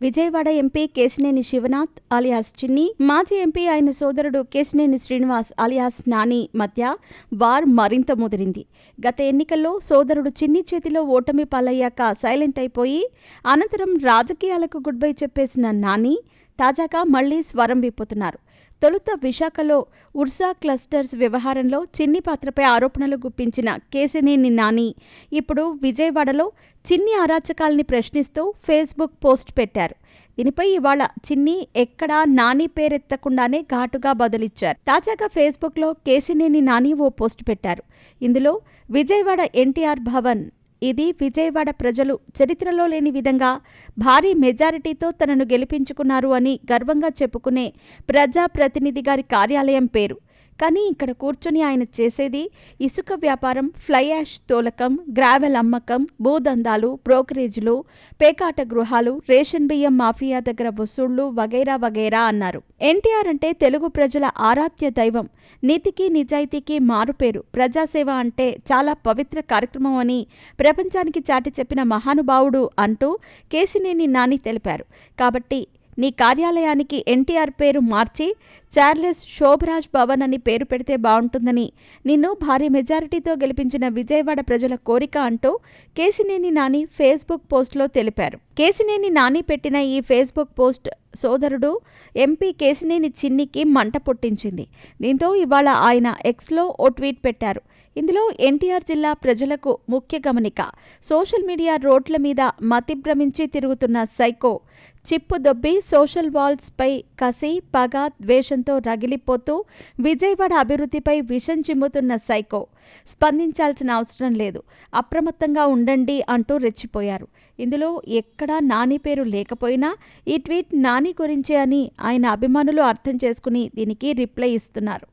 Vijayawada MP Kesineni Sivanath alias చిన్ని, మాజీ MP ఆయన సోదరుడు కేశినేని శ్రీనివాస్ అలియాస్ నాని మధ్య వార్ మరింత ముదిరింది. గత ఎన్నికల్లో సోదరుడు చిన్ని చేతిలో ఓటమి పాలయ్యాక సైలెంట్ అయిపోయి అనంతరం రాజకీయాలకు గుడ్ బై చెప్పేసిన నాని తాజాగా మళ్లీ స్వరం విప్పుతున్నారు. తొలుత విశాఖలో ఉర్సా క్లస్టర్స్ వ్యవహారంలో చిన్ని పాత్రపై ఆరోపణలు గుప్పించిన కేశినేని నాని ఇప్పుడు విజయవాడలో చిన్ని అరాచకాల్ని ప్రశ్నిస్తూ ఫేస్బుక్ పోస్ట్ పెట్టారు. దీనిపై ఇవాళ చిన్ని ఎక్కడా నాని పేరెత్తకుండానే ఘాటుగా బదులిచ్చారు. తాజాగా ఫేస్బుక్లో కేశినేని నాని ఓ పోస్ట్ పెట్టారు. ఇందులో విజయవాడ ఎన్టీఆర్ భవన్, ఇది విజయవాడ ప్రజలు చరిత్రలో లేని విధంగా భారీ మెజారిటీతో తనను గెలిపించుకున్నారు అని గర్వంగా చెప్పుకునే ప్రజాప్రతినిధి గారి కార్యాలయం పేరు. కానీ ఇక్కడ కూర్చొని ఆయన చేసేది ఇసుక వ్యాపారం, ఫ్లై యాష్ తోలకం, గ్రావెల్ అమ్మకం, భూదందాలు, బ్రోకరేజ్లు, పేకాట గృహాలు, రేషన్ బియ్యం మాఫియా దగ్గర వసూళ్లు వగైరా వగైరా అన్నారు. ఎన్టీఆర్ అంటే తెలుగు ప్రజల ఆరాధ్య దైవం, నీతికి నిజాయితీకి మారుపేరు, ప్రజాసేవ అంటే చాలా పవిత్ర కార్యక్రమం అని ప్రపంచానికి చాటి చెప్పిన మహానుభావుడు అంటూ కేశినేని నాని తెలిపారు. కాబట్టి నీ కార్యాలయానికి ఎన్టీఆర్ పేరు మార్చి చార్లెస్ శోభరాజ్ భవన్ అని పేరు పెడితే బాగుంటుందని నిన్ను భారీ మెజారిటీతో గెలిపించిన విజయవాడ ప్రజల కోరిక అంటూ కేశినేని నాని ఫేస్బుక్ పోస్టులో తెలిపారు. కేశినేని నాని పెట్టిన ఈ ఫేస్బుక్ పోస్ట్ సోదరుడు ఎంపీ కేశినేని చిన్నికి మంట పుట్టించింది. దీంతో ఇవాళ ఆయన ఎక్స్లో ఓ ట్వీట్ పెట్టారు. ఇందులో ఎన్టీఆర్ జిల్లా ప్రజలకు ముఖ్య గమనిక, సోషల్ మీడియా రోడ్ల మీద మతిభ్రమించి తిరుగుతున్న సైకో, చిప్పు దొబ్బి సోషల్ వాల్స్ పై కసి, పగ, ద్వేషంతో రగిలిపోతూ విజయవాడ అభివృద్ధిపై విషం చిమ్ముతున్న సైకో, స్పందించాల్సిన అవసరం లేదు, అప్రమత్తంగా ఉండండి అంటూ రెచ్చిపోయారు. ఇందులో ఎక్కడా నాని పేరు లేకపోయినా ఈ ట్వీట్ నాని గురించే అని ఆయన అభిమానులు అర్థం చేసుకుని దీనికి రిప్లై ఇస్తున్నారు.